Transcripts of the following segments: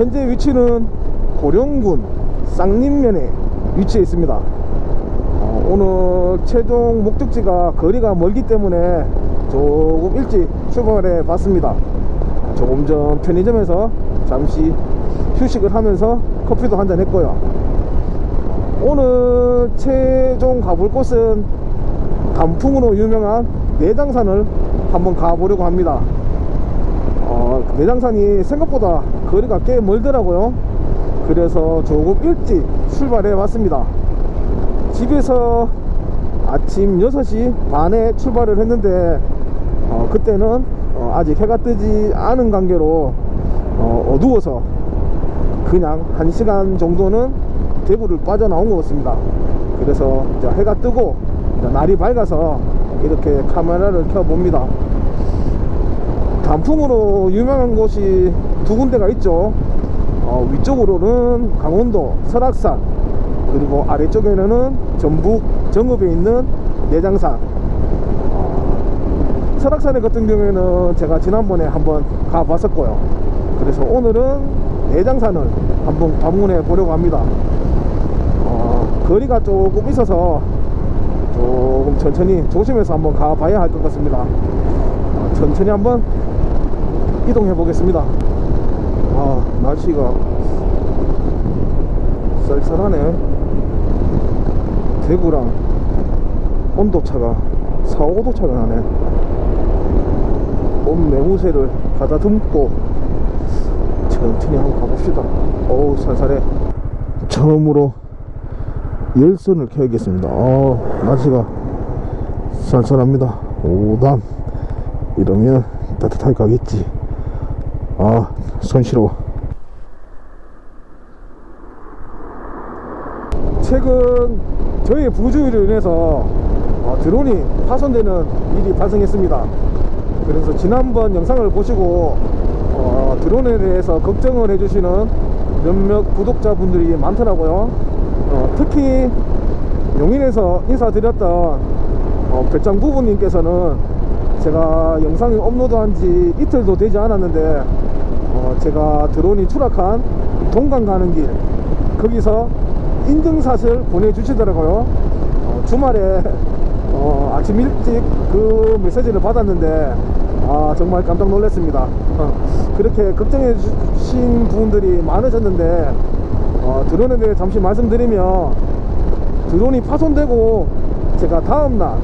현재 위치는 고령군 쌍림면에 위치해 있습니다. 오늘 최종 목적지가 거리가 멀기 때문에 조금 일찍 출발해 봤습니다. 조금 전 편의점에서 잠시 휴식을 하면서 커피도 한잔 했고요. 오늘 최종 가볼 곳은 단풍으로 유명한 내장산을 한번 가보려고 합니다. 내장산이 생각보다 거리가 꽤 멀더라고요. 그래서 조금 일찍 출발해 봤습니다. 집에서 아침 6시 반에 출발을 했는데 그때는 아직 해가 뜨지 않은 관계로 어두워서 그냥 1시간 정도는 대구를 빠져나온 것 같습니다. 그래서 이제 해가 뜨고 이제 날이 밝아서 이렇게 카메라를 켜봅니다. 단풍으로 유명한 곳이 두 군데가 있죠. 위쪽으로는 강원도 설악산, 그리고 아래쪽에는 전북 정읍에 있는 내장산. 설악산 같은 경우에는 제가 지난번에 한번 가봤었고요. 그래서 오늘은 내장산을 한번 방문해 보려고 합니다. 거리가 조금 있어서 조금 천천히 조심해서 한번 가봐야 할 것 같습니다. 천천히 한번 이동해 보겠습니다. 날씨가 쌀쌀하네. 대구랑 온도차가 4, 5도 차가 나네. 온 매무새를 가다듬고 천천히 한번 가봅시다. 어우, 살살해. 처음으로 열선을 켜야겠습니다. 날씨가 쌀쌀합니다. 5단 이러면 따뜻하게 가겠지. 손시러워. 최근 저희 부주의로 인해서 드론이 파손되는 일이 발생했습니다. 그래서 지난번 영상을 보시고 드론에 대해서 걱정을 해주시는 몇몇 구독자분들이 많더라고요. 특히 용인에서 인사드렸던 배짱 부부님께서는 제가 영상이 업로드한 지 이틀도 되지 않았는데 제가 드론이 추락한 동강 가는 길 거기서 인증샷을 보내주시더라고요. 주말에 아침 일찍 그 메시지를 받았는데 정말 깜짝 놀랐습니다. 그렇게 걱정해 주신 분들이 많으셨는데 드론에 대해 잠시 말씀드리면, 드론이 파손되고 제가 다음날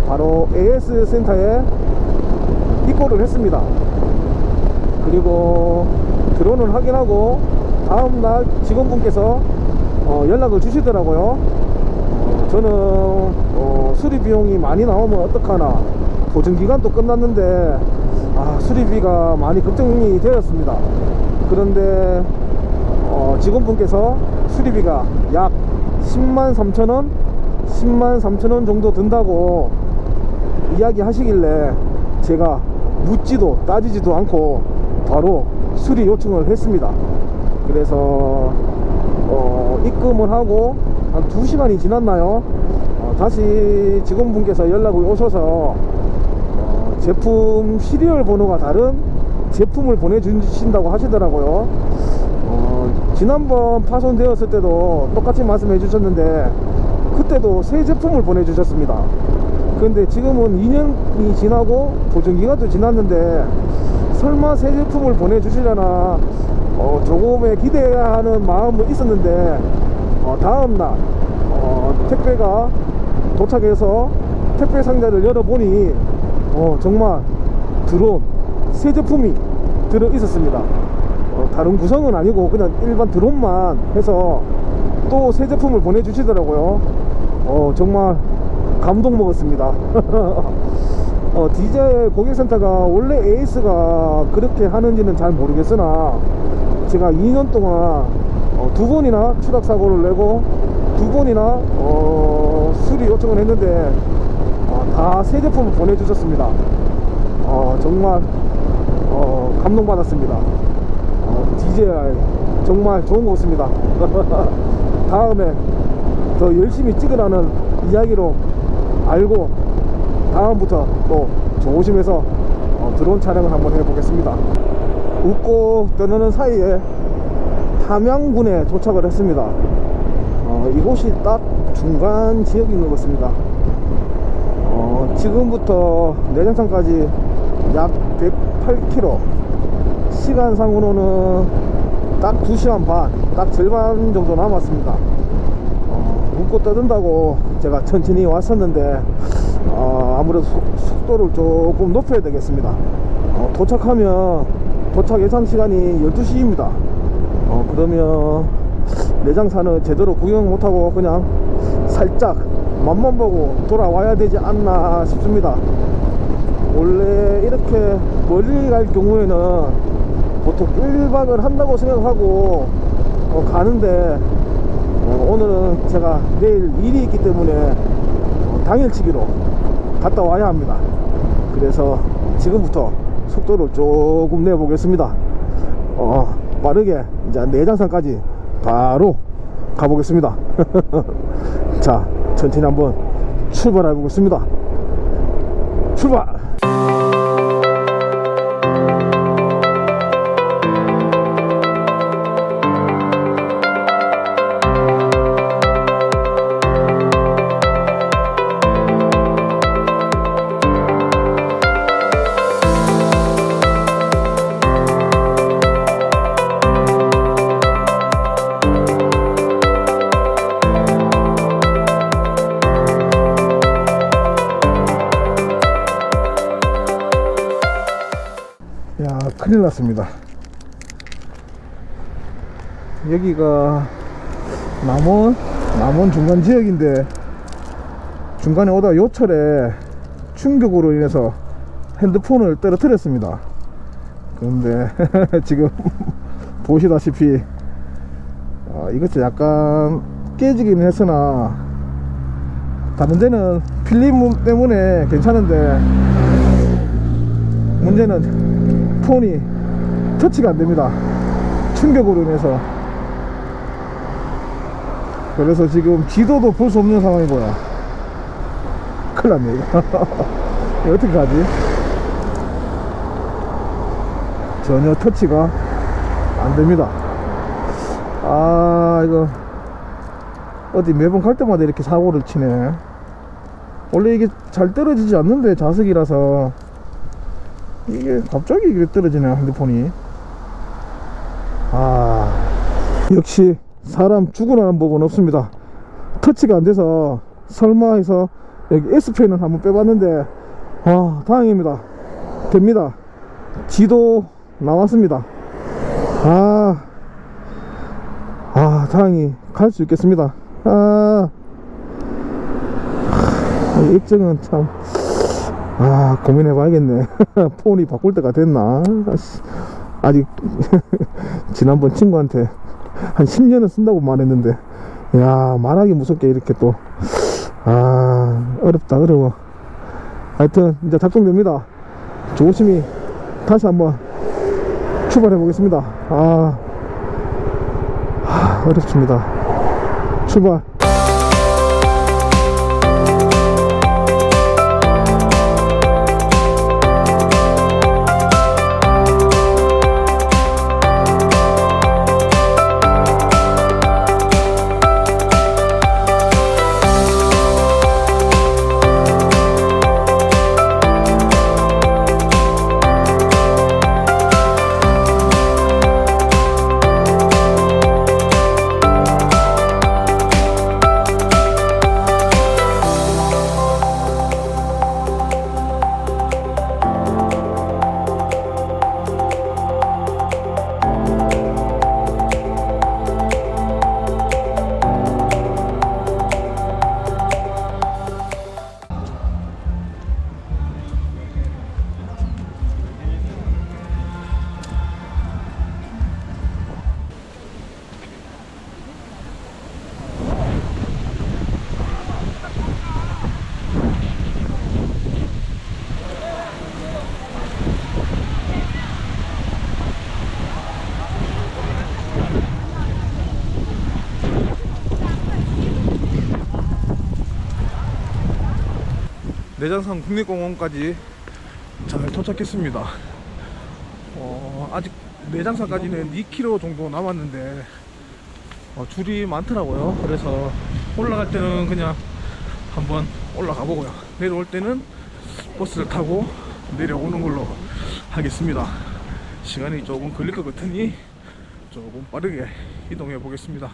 바로 AS 센터에 입고를 했습니다. 그리고 드론을 확인하고 다음날 직원분께서 연락을 주시더라고요. 저는 수리 비용이 많이 나오면 어떡하나, 보증기간도 끝났는데 수리비가 많이 걱정이 되었습니다. 그런데 직원분께서 수리비가 약 103,000원 103,000원 정도 든다고 이야기 하시길래 제가 묻지도 따지지도 않고 바로 수리 요청을 했습니다. 그래서 입금을 하고 한 2시간이 지났나요? 다시 직원분께서 연락이 오셔서 제품 시리얼 번호가 다른 제품을 보내주신다고 하시더라고요. 지난번 파손되었을 때도 똑같이 말씀해 주셨는데 그때도 새 제품을 보내주셨습니다. 그런데 지금은 2년이 지나고 보증기간도 지났는데 설마 새 제품을 보내주시려나 조금의 기대하는 마음은 있었는데 다음날 택배가 도착해서 택배 상자를 열어보니 정말 드론 새 제품이 들어 있었습니다. 다른 구성은 아니고 그냥 일반 드론만 해서 또 새 제품을 보내주시더라고요. 정말 감동 먹었습니다. DJI 고객센터가 원래 에이스가 그렇게 하는지는 잘 모르겠으나 제가 2년 동안 2번이나 추락사고를 내고 2번이나 수리 요청을 했는데 다 새 제품을 보내주셨습니다. 정말 감동받았습니다. DJI 정말 좋은 것 같습니다. 다음에 더 열심히 찍으라는 이야기로 알고 다음부터 또 조심해서 드론 촬영을 한번 해보겠습니다. 웃고 떠나는 사이에 함양군에 도착을 했습니다. 이곳이 딱 중간 지역인 것 같습니다. 지금부터 내장산까지 약 108km, 시간상으로는 딱 2시간 반, 딱 절반 정도 남았습니다. 웃고 떠든다고 제가 천천히 왔었는데 아무래도 속도를 조금 높여야 되겠습니다. 도착하면 도착 예상 시간이 12시입니다. 그러면 내장산은 제대로 구경 못하고 그냥 살짝 맛만 보고 돌아와야 되지 않나 싶습니다. 원래 이렇게 멀리 갈 경우에는 보통 1박을 한다고 생각하고 가는데 오늘은 제가 내일 일이 있기 때문에 당일치기로 갔다 와야 합니다. 그래서 지금부터 속도를 조금 내보겠습니다. 빠르게 이제 내장산까지 바로 가보겠습니다. 자, 천천히 한번 출발해 보겠습니다. 출발! 야, 큰일 났습니다. 여기가 남원 중간 지역인데 중간에 오다가 요철에 충격으로 인해서 핸드폰을 떨어뜨렸습니다. 그런데 지금 보시다시피 이것도 약간 깨지기는 했으나 다른 데는 필름 때문에 괜찮은데 문제는 폰이 터치가 안됩니다. 충격으로 인해서. 그래서 지금 지도도 볼 수 없는 상황이고요. 큰일 났네 이거. 이거 어떻게 가지? 전혀 터치가 안됩니다. 이거 어디 매번 갈 때마다 이렇게 사고를 치네. 원래 이게 잘 떨어지지 않는데 자석이라서 이게 갑자기 이게 떨어지네, 핸드폰이. 역시 사람 죽으라는 법은 없습니다. 터치가 안 돼서 설마 해서 여기 S펜을 한번 빼봤는데 다행입니다. 됩니다. 지도 나왔습니다. 다행히 갈 수 있겠습니다. 액정은 참 고민해 봐야겠네. 폰이 바꿀 때가 됐나? 아직 지난번 친구한테 한 10년은 쓴다고 말했는데, 야, 말하기 무섭게 이렇게 또 어렵다, 어려워. 하여튼 이제 작동됩니다. 조심히 다시 한번 출발해 보겠습니다. 어렵습니다. 출발. 내장산 국립공원까지 잘 도착했습니다. 아직 내장사까지는 2km 정도 남았는데 줄이 많더라고요. 그래서 올라갈 때는 그냥 한번 올라가 보고요, 내려올 때는 버스를 타고 내려오는 걸로 하겠습니다. 시간이 조금 걸릴 것 같으니 조금 빠르게 이동해 보겠습니다.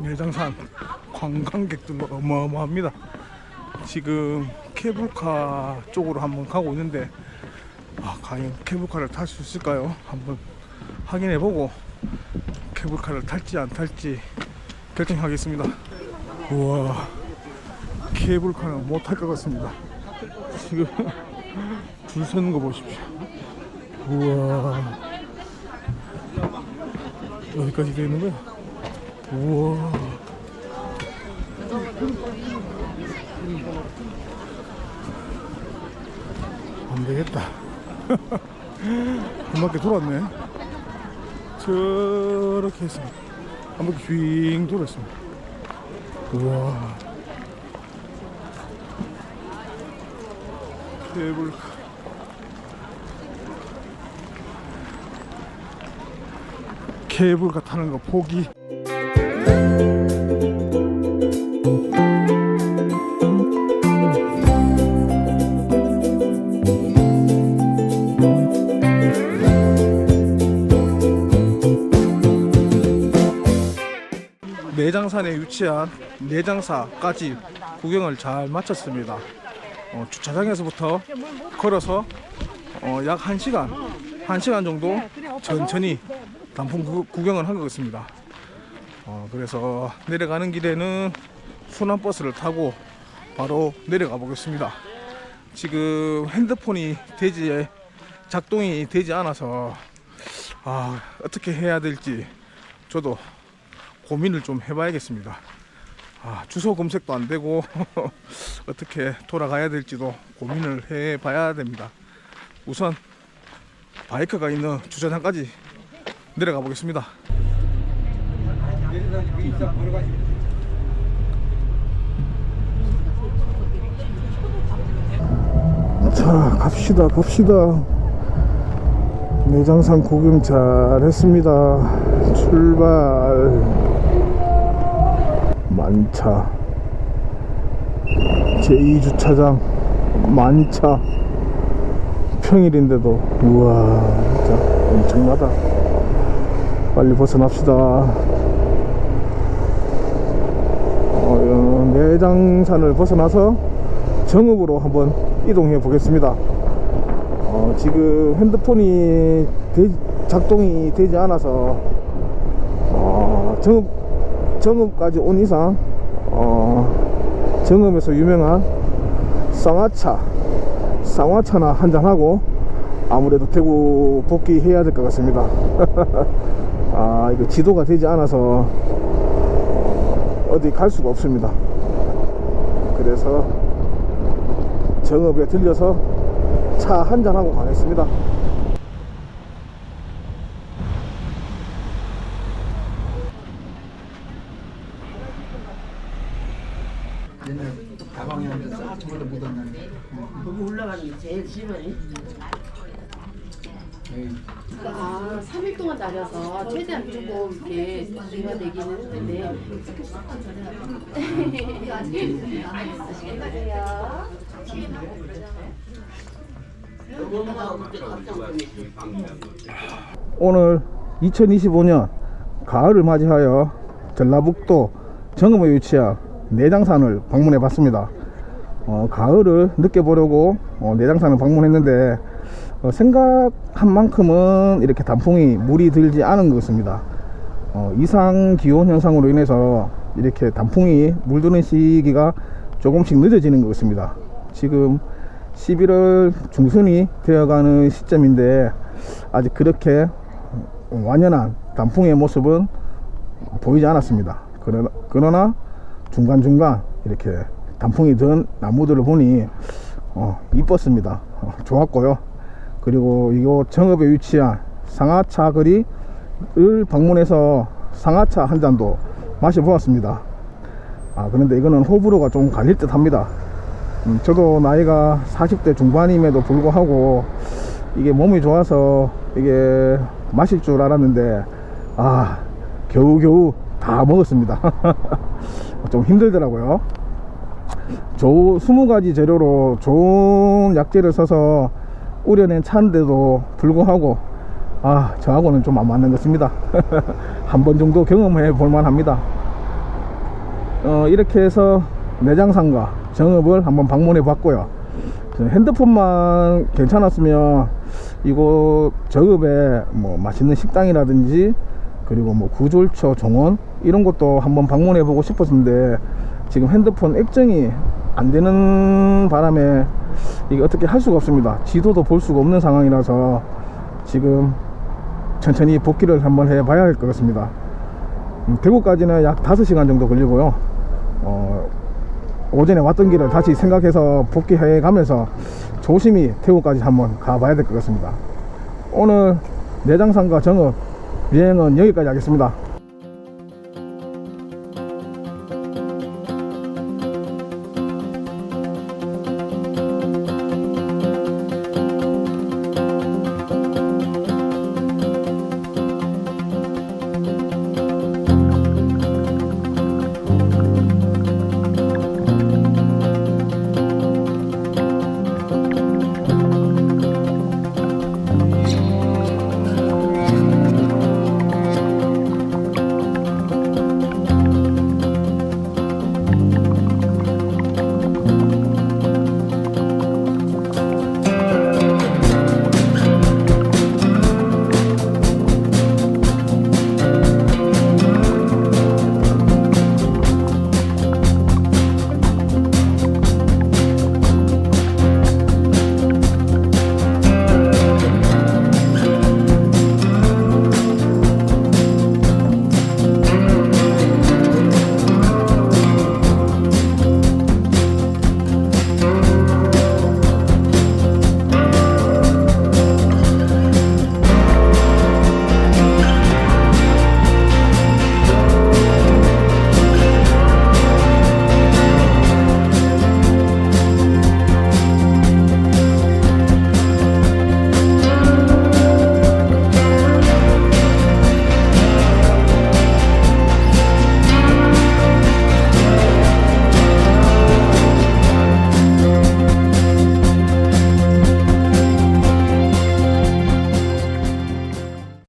내장산 관광객들로 어마어마합니다. 지금 케이블카 쪽으로 한번 가고 있는데 과연 케이블카를 탈 수 있을까요? 한번 확인해보고 케이블카를 탈지 안 탈지 결정하겠습니다. 우와, 케이블카는 못 탈 것 같습니다. 지금 줄 서는 거 보십시오. 우와, 여기까지 되어 있는 거야? 우와, 안 되겠다. 한 바퀴 돌았네. 저렇게 해서 한 바퀴 휙 돌았습니다. 우와, 케이블카. 케이블카 타는 거 포기. 내장산에 위치한 내장사까지 구경을 잘 마쳤습니다. 주차장에서부터 걸어서 약 1시간 정도 천천히 단풍 구경을 한 것 같습니다. 그래서 내려가는 길에는 순환버스를 타고 바로 내려가 보겠습니다. 지금 핸드폰이 작동이 되지 않아서 어떻게 해야 될지 저도 고민을 좀 해봐야겠습니다. 주소 검색도 안 되고 어떻게 돌아가야 될지도 고민을 해봐야 됩니다. 우선 바이크가 있는 주차장까지 내려가 보겠습니다. 자, 갑시다. 내장산 구경 잘 했습니다. 출발. 만차 제2주차장 만차. 평일인데도 우와, 진짜 엄청나다. 빨리 벗어납시다. 내장산을 벗어나서 정읍으로 한번 이동해 보겠습니다. 지금 핸드폰이 작동이 되지 않아서 정읍까지 온 이상 정읍에서 유명한 쌍화차나 한잔하고 아무래도 대구 복귀해야 될 것 같습니다. 이거 지도가 되지 않아서 어디 갈 수가 없습니다. 그래서 정읍에 들려서 차 한잔하고 가겠습니다. 가방에 앉아서 저보다 묻었는데 거기 올라가는 게 제일 심하니? 3일 동안 다녀서 최대한 조금 이렇게 비가 되기는 했는데 맛있게 드세요. 오늘 2025년 가을을 맞이하여 전라북도 정읍에 위치한 내장산을 방문해 봤습니다. 가을을 느껴보려고 내장산을 방문했는데 생각한 만큼은 이렇게 단풍이 물이 들지 않은 것 같습니다. 이상 기온 현상으로 인해서 이렇게 단풍이 물드는 시기가 조금씩 늦어지는 것 같습니다. 지금 11월 중순이 되어가는 시점인데 아직 그렇게 완연한 단풍의 모습은 보이지 않았습니다. 그러나 중간중간 이렇게 단풍이 든 나무들을 보니 이뻤습니다. 좋았고요. 그리고 이곳 정읍에 위치한 상하차 거리를 방문해서 상하차 한 잔도 마셔보았습니다. 그런데 이거는 호불호가 좀 갈릴 듯 합니다. 저도 나이가 40대 중반임에도 불구하고 이게 몸이 좋아서 이게 마실 줄 알았는데 겨우겨우 다 먹었습니다. 좀 힘들더라고요. 20가지 재료로 좋은 약재를 써서 우려낸 차인데도 불구하고 저하고는 좀 안 맞는 것 같습니다. 한 번 정도 경험해 볼만 합니다. 이렇게 해서 내장산과 정읍을 한번 방문해 봤고요. 핸드폰만 괜찮았으면 이곳 정읍에 뭐 맛있는 식당이라든지 그리고 뭐 구졸초 정원 이런 것도 한번 방문해 보고 싶었는데 지금 핸드폰 액정이 안 되는 바람에 이게 어떻게 할 수가 없습니다. 지도도 볼 수가 없는 상황이라서 지금 천천히 복귀를 한번 해 봐야 할 것 같습니다. 대구까지는 약 5시간 정도 걸리고요. 오전에 왔던 길을 다시 생각해서 복귀해 가면서 조심히 대구까지 한번 가봐야 될 것 같습니다. 오늘 내장산과 정읍 여행은 여기까지 하겠습니다.